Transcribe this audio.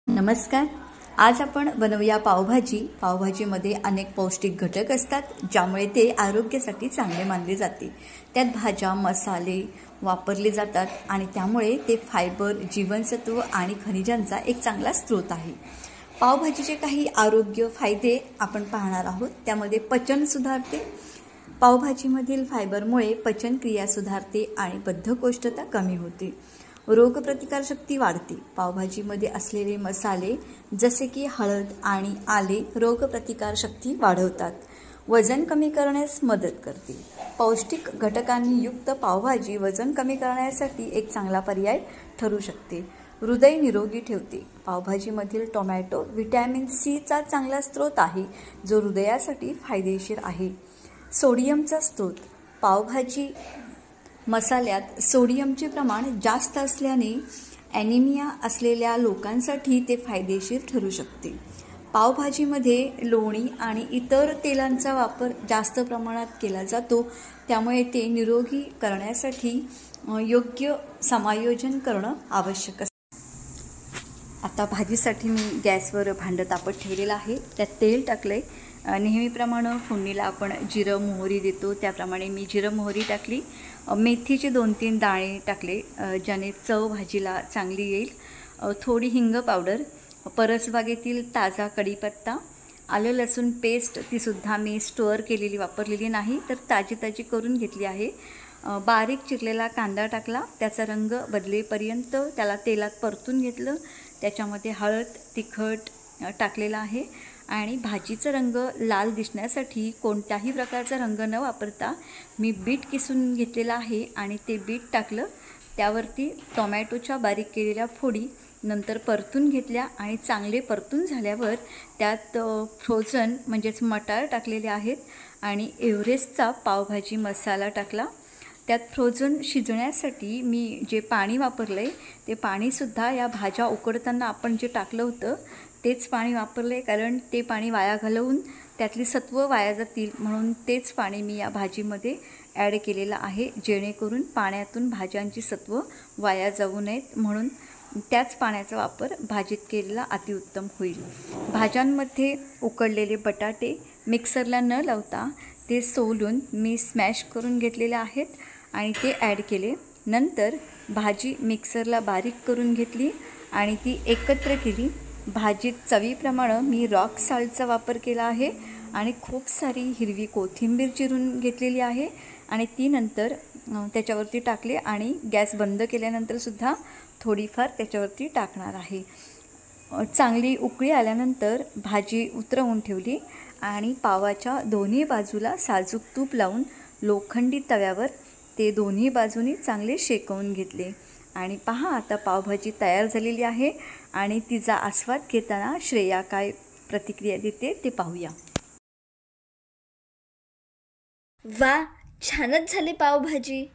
नमस्कार. आज आपण बनवूया पावभाजी. पावभाजीमध्ये अनेक पौष्टिक घटक असतात ज्यामुळे ते आरोग्यासाठी चांगले मानले जाते. त्यात भाज्या, मसाले वापरले जातात आणि त्यामुळे ते फायबर, जीवनसत्व आणि खनिजांचा एक चांगला स्रोत आहे. पावभाजीचे काही आरोग्य फायदे आपण पाहणार आहोत. त्यामध्ये पचन सुधारते. पावभाजीमधील फायबरमुळे पचनक्रिया सुधारते आणि बद्धकोष्ठता कमी होते. रोगप्रतिकारशक्ती वाढते. पावभाजीमध्ये असलेले मसाले जसे की हळद आणि आले रोगप्रतिकारशक्ती वाढवतात. वजन कमी करण्यास मदत करते. पौष्टिक घटकांनी युक्त पावभाजी वजन कमी करण्यासाठी एक चांगला पर्याय ठरू शकते. हृदय निरोगी ठेवते. पावभाजीमधील टोमॅटो व्हिटॅमिन सीचा चांगला स्रोत आहे जो हृदयासाठी फायदेशीर आहे. सोडियमचा स्रोत. पावभाजी मसाल्यात सोडियमचे प्रमाण जास्त असल्याने ॲनिमिया असलेल्या लोकांसाठी ते फायदेशीर ठरू शकते. पावभाजीमध्ये लोणी आणि इतर तेलांचा वापर जास्त प्रमाणात केला जातो, त्यामुळे ते निरोगी करण्यासाठी योग्य समायोजन करणं आवश्यक असते. आता भाजीसाठी मी गॅसवर भांडं तापत ठेवलेलं आहे. त्यात तेल टाकले. नेहमीप्रमाणे फोडणीला आपण जिरं मोहरी देतो त्याप्रमाणे मी जिरं मोहरी टाकली. मेथीचे 2-3 दाणे टाकले ज्याने चव भाजीला चांगली येईल. थोडी हिंग पावडर, परसबागेतील ताजा कढीपत्ता, आलं लसूण पेस्ट तीसुद्धा मी स्टोअर केलेली वापरलेली नाही तर ताजी करून घेतली आहे. बारीक चिरलेला कांदा टाकला. त्याचा रंग बदलेपर्यंत त्याला तेलात परतून घेतलं. त्याच्यामध्ये हळद, तिखट टाकलेला आहे आणि भाजीचा रंग लाल दिसण्यासाठी कोणत्याही प्रकारचा रंग न वापरता मी बीट किसून घेतलेला आहे आणि ते बीट टाकलं. त्यावरती टोमॅटोच्या बारीक केलेल्या फोडी नंतर परतून घेतल्या आणि चांगले परतून झाल्यावर त्यात फ्रोझन म्हणजेच मटार टाकलेले आहेत आणि एव्हरेस्टचा पावभाजी मसाला टाकला. त्यात फ्रोझन शिजण्यासाठी मी जे पाणी वापरलं आहे ते पाणीसुद्धा या भाज्या उकडताना आपण जे टाकलं होतं तेच पाणी वापरलं आहे, कारण ते पाणी वाया घालवून त्यातली सत्व वाया जातील म्हणून तेच पाणी मी या भाजीमध्ये ॲड केलेलं आहे, जेणेकरून पाण्यातून भाज्यांची सत्व वाया जाऊ नयेत म्हणून त्याच पाण्याचा वापर भाजीत केलेला अतिउत्तम होईल. भाज्यांमध्ये उकडलेले बटाटे मिक्सरला न लावता ते सोलून मी स्मॅश करून घेतलेले आहेत आणि ते ॲड केले. नंतर भाजी मिक्सरला बारीक करून घेतली आणि ती एकत्र केली. भाजीत चवीप्रमाणे मी रॉक सॉल्टचा वापर केला आहे आणि खूप सारी हिरवी कोथिंबीर चिरून घेतलेली आहे आणि ती नंतर त्याच्यावरती टाकले आणि गॅस बंद केल्यानंतरसुद्धा थोडीफार त्याच्यावरती टाकणार आहे. चांगली उकळी आल्यानंतर भाजी उतरवून ठेवली आणि पावाच्या दोन्ही बाजूला साजूक तूप लावून लोखंडी तव्यावर ते दोन्ही बाजूनी चांगले शेकवून घेतले आणि पहा आता पावभाजी तयार झालेली आहे आणि तिचा आस्वाद घेताना श्रेया काय प्रतिक्रिया देते ते पाहूया. वा, छानच झाली पावभाजी.